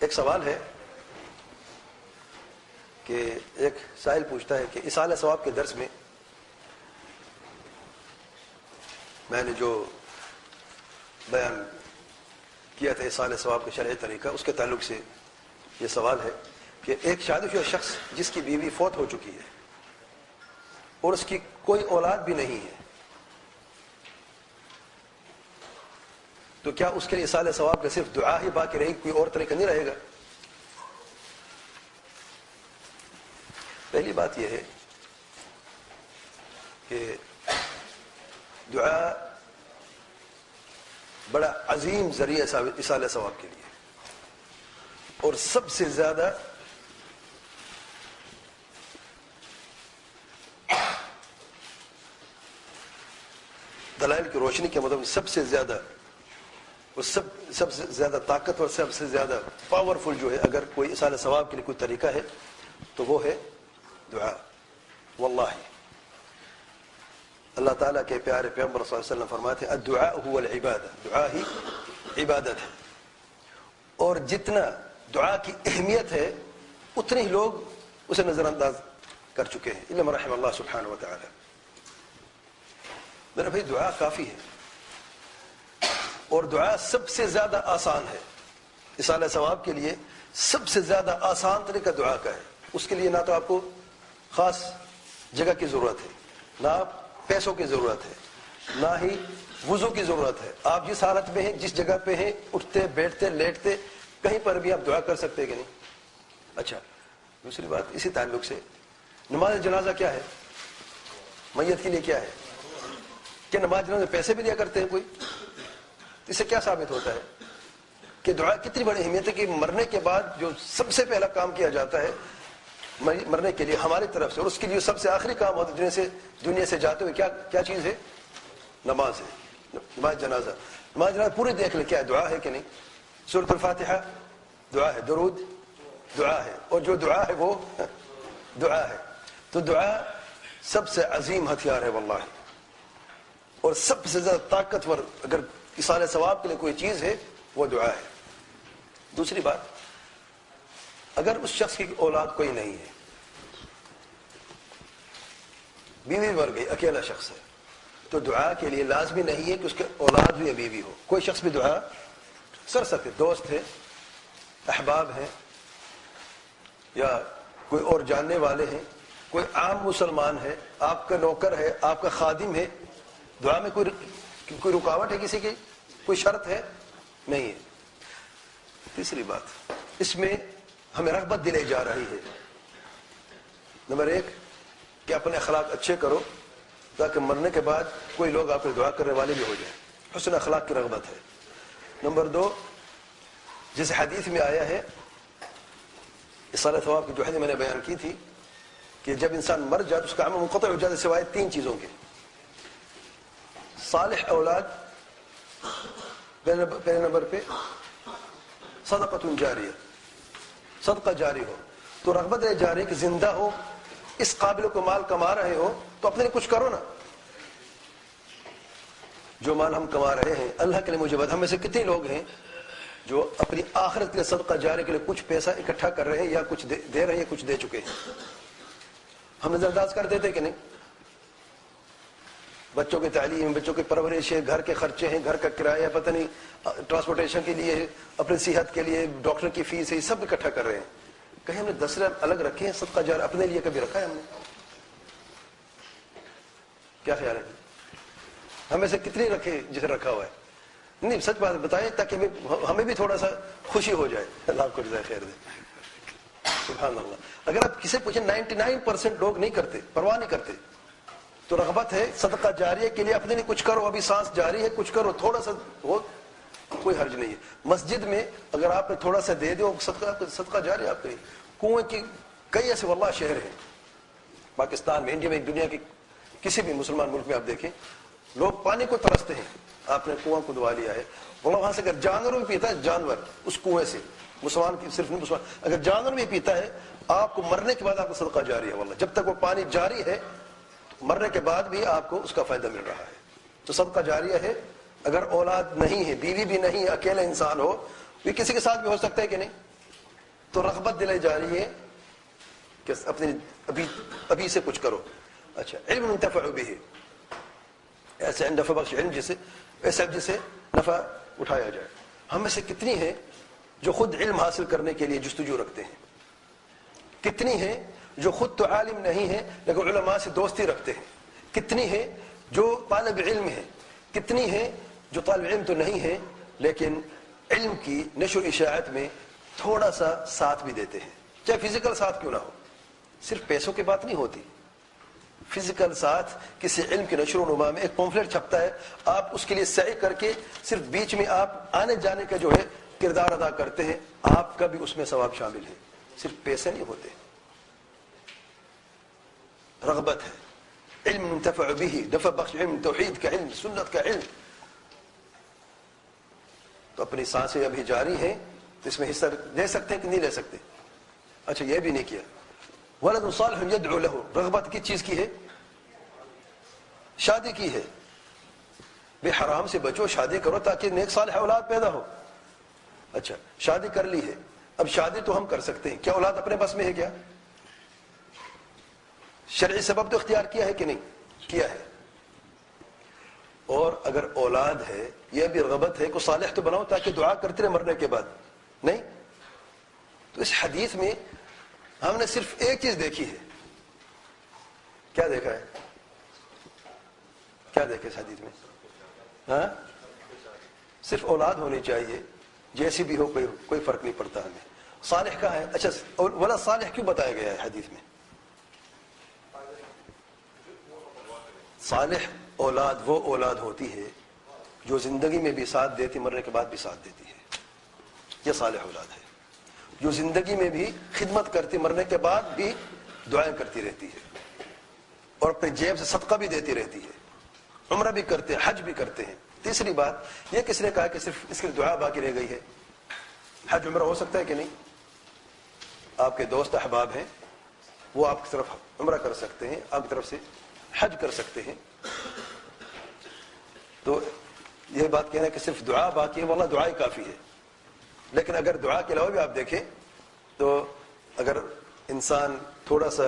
ایک سوال ہے کہ ایک سائل پوچھتا ہے کہ اصالہ ثواب کے درس میں نے جو بیان کیا تھا اصالہ ثواب کا شرعی طریقہ، اس کے تعلق سے یہ سوال ہے کہ ایک شادی شدہ شخص جس کی بیوی فوت ہو چکی ہے اور اس کی کوئی اولاد بھی نہیں ہے، تو کیا اس کے لیے اصالہ ثواب کا صرف دعا ہی باقی رہے گی، کوئی اور طریقہ نہیں رہے گا؟ پہلی بات یہ ہے کہ دعا بڑا عظیم ذریعہ اصالہ ثواب کے لیے، اور سب سے زیادہ دلائل کی روشنی کے مطابق سب سے زیادہ اور سب سے زیادہ طاقت اور سب سے زیادہ پاورفل جو ہے، اگر کوئی اصالہ ثواب کے لیے کوئی طریقہ ہے تو وہ ہے دعا۔ واللہ اللہ تعالیٰ کے پیارے پیغمبر صلی اللہ علیہ وسلم فرماتے ہیں الدعاء هو العبادہ، دعا ہی عبادت ہے، اور جتنا دعا کی اہمیت ہے اتنے ہی لوگ اسے نظر انداز کر چکے ہیں، الا من رحم اللہ سبحانہ وتعالی۔ میرا بھائی دعا کافی ہے، اور دعا سب سے زیادہ آسان ہے اصالہ ثواب کے لیے۔ سب سے زیادہ آسان طریقہ دعا کا ہے، اس کے لیے نہ تو آپ کو خاص جگہ کی ضرورت ہے، نہ پیسوں کی ضرورت ہے، نہ ہی وضو کی ضرورت ہے۔ آپ جس حالت میں ہیں، جس جگہ پہ ہیں، اٹھتے بیٹھتے لیٹتے کہیں پر بھی آپ دعا کر سکتے ہیں کہ نہیں؟ اچھا، دوسری بات اسی تعلق سے، نماز جنازہ کیا ہے؟ میت کے لیے کیا ہے؟ کہ نماز جنازہ میں پیسے بھی دیا کرتے ہیں کوئی؟ اس سے کیا ثابت ہوتا ہے کہ دعا کتنی بڑی اہمیت ہے کہ مرنے کے بعد جو سب سے پہلا کام کیا جاتا ہے مرنے کے لیے ہماری طرف سے، اور اس کے لیے سب سے آخری کام ہوتا ہے دنیا سے جاتے ہوئے کیا چیز ہے؟ نماز ہے، نماز جنازہ۔ نماز جنازہ پوری دیکھ لیں کیا ہے، دعا ہے کہ نہیں؟ سورۃ الفاتحہ دعا ہے، درود دعا ہے، اور جو دعا ہے وہ دعا ہے۔ تو دعا سب سے عظیم ہتھیار ہے واللہ، اور سب سے زیادہ طاقتور اگر اصالہ ثواب کے لیے کوئی چیز ہے وہ دعا ہے۔ دوسری بات، اگر اس شخص کی اولاد کوئی نہیں ہے، بیوی مر گئی، اکیلا شخص ہے، تو دعا کے لیے لازمی نہیں ہے کہ اس کے اولاد بھی یا بیوی ہو، کوئی شخص بھی دعا کر سکتے، دوست ہے، احباب ہیں، یا کوئی اور جاننے والے ہیں، کوئی عام مسلمان ہے، آپ کا نوکر ہے، آپ کا خادم ہے، دعا میں کوئی رکاوٹ ہے کسی کی؟ کوئی شرط ہے؟ نہیں ہے۔ تیسری بات، اس میں ہمیں رغبت دلائی جا رہی ہے، نمبر ایک کہ اپنے اخلاق اچھے کرو تاکہ مرنے کے بعد کوئی لوگ آپ کو دعا کرنے والے بھی ہو جائیں، حسن اخلاق کی رغبت ہے۔ نمبر دو، جس حدیث میں آیا ہے اصالہ ثواب کی جو حدیث میں نے بیان کی تھی کہ جب انسان مر جائے تو اس کا عمل منقطع ہو جاتا ہے سوائے تین چیزوں کے: صالح اولاد، پہلے نمبر پہ صدقۃ جاریہ، صدقہ جاری ہو، تو رغبت ہے جاری کہ زندہ ہو، اس قابل کو مال کما رہے ہو تو اپنے لیے کچھ کرو نا۔ جو مال ہم کما رہے ہیں اللہ کے لیے، مجھے بتا ہم میں سے کتنے لوگ ہیں جو اپنی آخرت کے لیے صدقہ جاری کے لیے کچھ پیسہ اکٹھا کر رہے ہیں، یا کچھ دے رہے ہیں، کچھ دے چکے ہیں؟ ہم نظر انداز کر دیتے کہ نہیں؟ بچوں کی تعلیم، بچوں کی پرورش ہے، گھر کے خرچے ہیں، گھر کا کرایہ، پتہ نہیں ٹرانسپورٹیشن کے لیے، اپنی صحت کے لیے، ڈاکٹر کی فیس ہے، سب اکٹھا کر رہے ہیں۔ کہیں ہم نے 10 الگ رکھے ہیں صدقہ جاری اپنے لیے کبھی رکھا ہے ہم نے؟ کیا خیال ہے؟ ہمیں سے کتنی رکھے جسے رکھا ہوا ہے؟ نہیں، سچ بات بتائیں تاکہ ہمیں بھی تھوڑا سا خوشی ہو جائے۔ اللہ آپ کو جزائے خیر دے۔ سبحان اللہ۔ اگر آپ کسی پوچھیں 99% لوگ نہیں کرتے، پرواہ نہیں کرتے، تو رغبت ہے صدقہ جاریہ کے لیے اپنے لیے کچھ کرو، ابھی سانس جاری ہے، کچھ کرو، تھوڑا سا ہو، کوئی حرج نہیں ہے۔ مسجد میں اگر آپ نے تھوڑا سا دے دو صدقہ جاریہ آپ کے لیے۔ کنویں کی کئی ایسے واللہ شہر ہیں پاکستان میں، انڈیا میں، دنیا کے کسی بھی مسلمان ملک میں آپ دیکھیں، لوگ پانی کو ترستے ہیں، آپ نے کنواں کھدوا لیا ہے، واللہ وہاں سے اگر جانور بھی پیتا ہے، جانور اس کنویں سے، مسلمان کی صرف نہیں، مسلمان اگر جانور بھی پیتا ہے، آپ کو مرنے کے بعد آپ کو صدقہ جاری ہے واللہ، جب تک وہ پانی جاری ہے مرنے کے بعد بھی آپ کو اس کا فائدہ مل رہا ہے۔ تو صدقہ جاریہ ہے۔ اگر اولاد نہیں ہے، بیوی بھی نہیں ہے، اکیلا انسان ہو، یہ کسی کے ساتھ بھی ہو سکتا ہے کہ نہیں؟ تو رغبت دلائی جا رہی ہے کہ اپنے ابھی سے کچھ کرو. اچھا, علم ينتفع به, ایسے نفع بخش علم جسے نفع اٹھایا جائے. ہم میں سے کتنی ہیں جو خود علم حاصل کرنے کے لیے جستجو رکھتے ہیں؟ کتنی ہیں جو خود تو عالم نہیں ہیں لیکن علماء سے دوستی رکھتے ہیں؟ کتنی ہیں جو طالب علم ہیں؟ کتنی ہیں جو طالب علم تو نہیں ہیں لیکن علم کی نشر و اشاعت میں تھوڑا سا ساتھ بھی دیتے ہیں, چاہے فزیکل ساتھ کیوں نہ ہو. صرف پیسوں کی بات نہیں ہوتی, فزیکل ساتھ کسی علم کی نشر و نما میں. ایک پمفلٹ چھپتا ہے, آپ اس کے لیے سعی کر کے صرف بیچ میں آپ آنے جانے کا جو ہے کردار ادا کرتے ہیں, آپ کا بھی اس میں ثواب شامل ہے. صرف پیسے نہیں ہوتے, رغبت ہے. علم ينتفع به, نفع بخش علم, توحید کا علم, سنت کا علم. تو اپنی سانسیں ابھی جاری ہیں تو اس میں حصہ لے سکتے ہیں کہ نہیں لے سکتے؟ اچھا, یہ بھی نہیں کیا. ولد صالح يدعو له, رغبت کس چیز کی ہے؟ شادی کی ہے. بے حرام سے بچو, شادی کرو تاکہ نیک صالح اولاد پیدا ہو. اچھا, شادی کر لی ہے, اب شادی تو ہم کر سکتے ہیں, کیا اولاد اپنے بس میں ہے کیا؟ شرعی سبب تو اختیار کیا ہے کہ نہیں کیا ہے؟ اور اگر اولاد ہے یہ بھی رغبت ہے کہ صالح تو بناؤ تاکہ دعا کرتے رہے مرنے کے بعد. نہیں, تو اس حدیث میں ہم نے صرف ایک چیز دیکھی ہے. کیا دیکھا ہے؟ کیا دیکھا اس حدیث میں؟ ہاں, صرف اولاد ہونی چاہیے, جیسی بھی ہو, کوئی فرق نہیں پڑتا ہمیں. صالح کا ہے. اچھا, ولا صالح کیوں بتایا گیا ہے حدیث میں؟ صالح اولاد وہ اولاد ہوتی ہے جو زندگی میں بھی ساتھ دیتی, مرنے کے بعد بھی ساتھ دیتی ہے. یہ صالح اولاد ہے جو زندگی میں بھی خدمت کرتی, مرنے کے بعد بھی دعائیں کرتی رہتی ہے, اور اپنی جیب سے صدقہ بھی دیتی رہتی ہے, عمرہ بھی کرتے ہیں, حج بھی کرتے ہیں. تیسری بات, یہ کس نے کہا کہ صرف اس کی دعا باقی رہ گئی ہے؟ حج عمرہ ہو سکتا ہے کہ نہیں؟ آپ کے دوست احباب ہیں, وہ آپ کی طرف عمرہ کر سکتے ہیں, آپ کی طرف سے حج کر سکتے ہیں. تو یہ بات کہنا کہ صرف دعا باقی ہے, واللہ دعا ہی کافی ہے. لیکن اگر دعا کے علاوہ بھی آپ دیکھیں تو اگر انسان تھوڑا سا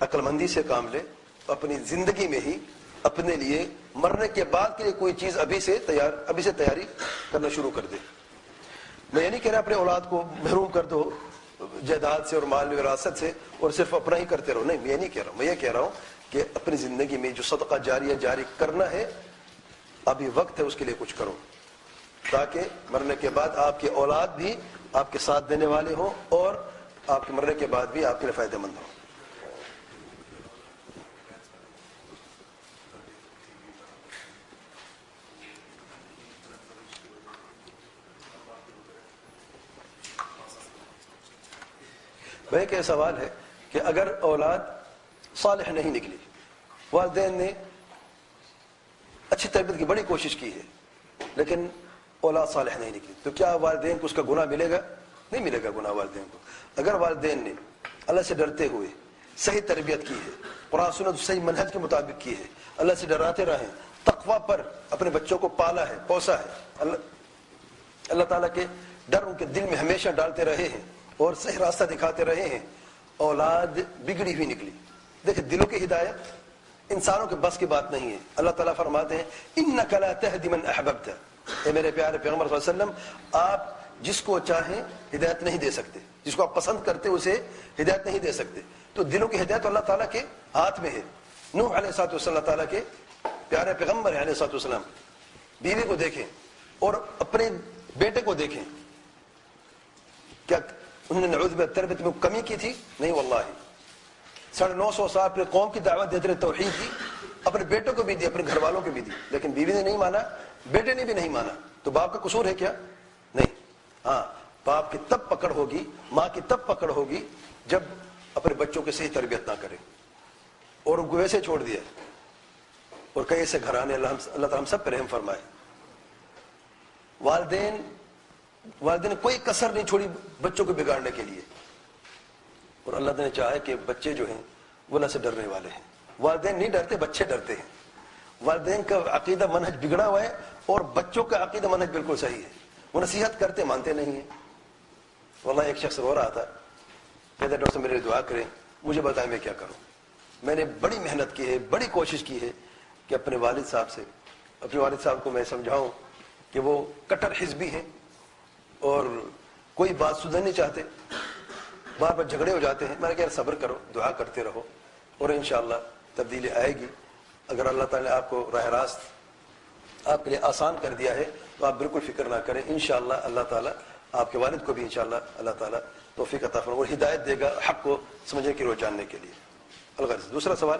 عقل مندی سے کام لے تو اپنی زندگی میں ہی اپنے لیے مرنے کے بعد کے لیے کوئی چیز ابھی سے تیاری کرنا شروع کر دے. میں یہ نہیں کہہ رہا اپنے اولاد کو محروم کر دو جائیداد سے اور مال وراثت سے اور صرف اپنا ہی کرتے رہو. نہیں, میں یہ نہیں کہہ رہا ہوں. میں یہ کہہ رہا ہوں کہ اپنی زندگی میں جو صدقہ جاری کرنا ہے, ابھی وقت ہے اس کے لیے کچھ کرو, تاکہ مرنے کے بعد آپ کے اولاد بھی آپ کے ساتھ دینے والے ہوں اور آپ کے مرنے کے بعد بھی آپ کے لیے فائدہ مند ہوں. بھائی کہ سوال ہے کہ اگر اولاد صالح نہیں نکلی, والدین نے اچھی تربیت کی بڑی کوشش کی ہے لیکن اولاد صالح نہیں نکلی, تو کیا والدین کو اس کا گناہ ملے گا؟ نہیں ملے گا گناہ والدین کو. اگر والدین نے اللہ سے ڈرتے ہوئے صحیح تربیت کی ہے, قرآن سنت صحیح منہج کے مطابق کی ہے, اللہ سے ڈراتے رہے, تقوی پر اپنے بچوں کو پالا ہے, پوسا ہے, اللہ تعالیٰ کے ڈر ان کے دل میں ہمیشہ ڈالتے رہے ہیں اور صحیح راستہ دکھاتے رہے ہیں, اولاد بگڑی ہوئی نکلی. دیکھیں, دلوں کی ہدایت انسانوں کے بس کی بات نہیں ہے. اللہ تعالیٰ فرماتے ہیں انک لا تہدی من احببت, اے میرے پیارے پیغمبر صلی اللہ علیہ وسلم, آپ جس کو چاہیں ہدایت نہیں دے سکتے, جس کو آپ پسند کرتے اسے ہدایت نہیں دے سکتے. تو دلوں کی ہدایت اللہ تعالیٰ کے ہاتھ میں ہے. نوح علیہ الصلوۃ والسلام اللہ تعالیٰ کے پیارے پیغمبر علیہ الصلوۃ والسلام, بیوی کو دیکھیں اور اپنے بیٹے کو دیکھیں, کیا انہوں نے نعوذ باللہ تربیت میں کمی کی تھی؟ نہیں واللہ. 950 سال اپنے قوم کی دعوت دیتے رہے توحید کی, اپنے بیٹوں کو بھی دی, اپنے گھر والوں کو بھی دی, لیکن بیوی نے نہیں مانا, بیٹے نے بھی نہیں مانا. تو باپ کا قصور ہے کیا؟ نہیں. ہاں, باپ کی تب پکڑ ہوگی, ماں کی تب پکڑ ہوگی جب اپنے بچوں کی صحیح تربیت نہ کرے اور ان کو ویسے چھوڑ دیا. اور کئی ایسے گھرانے, اللہ تعالیٰ ہم سب پر رحم فرمائے. والدین نے کوئی کسر نہیں چھوڑی بچوں کو بگاڑنے کے لیے, اور اللہ نے چاہے کہ بچے جو ہیں وہ اللہ سے ڈرنے والے ہیں. والدین نہیں ڈرتے, بچے ڈرتے ہیں. والدین کا عقیدہ منہج بگڑا ہوا ہے اور بچوں کا عقیدہ منہج بالکل صحیح ہے. وہ نصیحت کرتے, مانتے نہیں ہیں. واللہ ایک شخص رو رہا تھا، کہتا ڈاکٹر صاحب میرے لیے دعا کریں، مجھے بتائیں میں کیا کروں. میں نے بڑی محنت کی ہے، بڑی کوشش کی ہے کہ اپنے والد صاحب کو میں سمجھاؤں کہ وہ کٹر حزبی ہیں اور کوئی بات سننا نہیں چاہتے، بار بار جھگڑے ہو جاتے ہیں. میں نے کہا صبر کرو، دعا کرتے رہو اور انشاءاللہ تبدیلی آئے گی. اگر اللہ تعالیٰ نے آپ کو راہ راست آپ کے لیے آسان کر دیا ہے تو آپ بالکل فکر نہ کریں. انشاءاللہ اللہ تعالیٰ آپ کے والد کو بھی انشاءاللہ اللہ تعالیٰ توفیق عطا فرمائے اور ہدایت دے گا حق کو سمجھنے کی روز جاننے کے لیے. الغرض دوسرا سوال،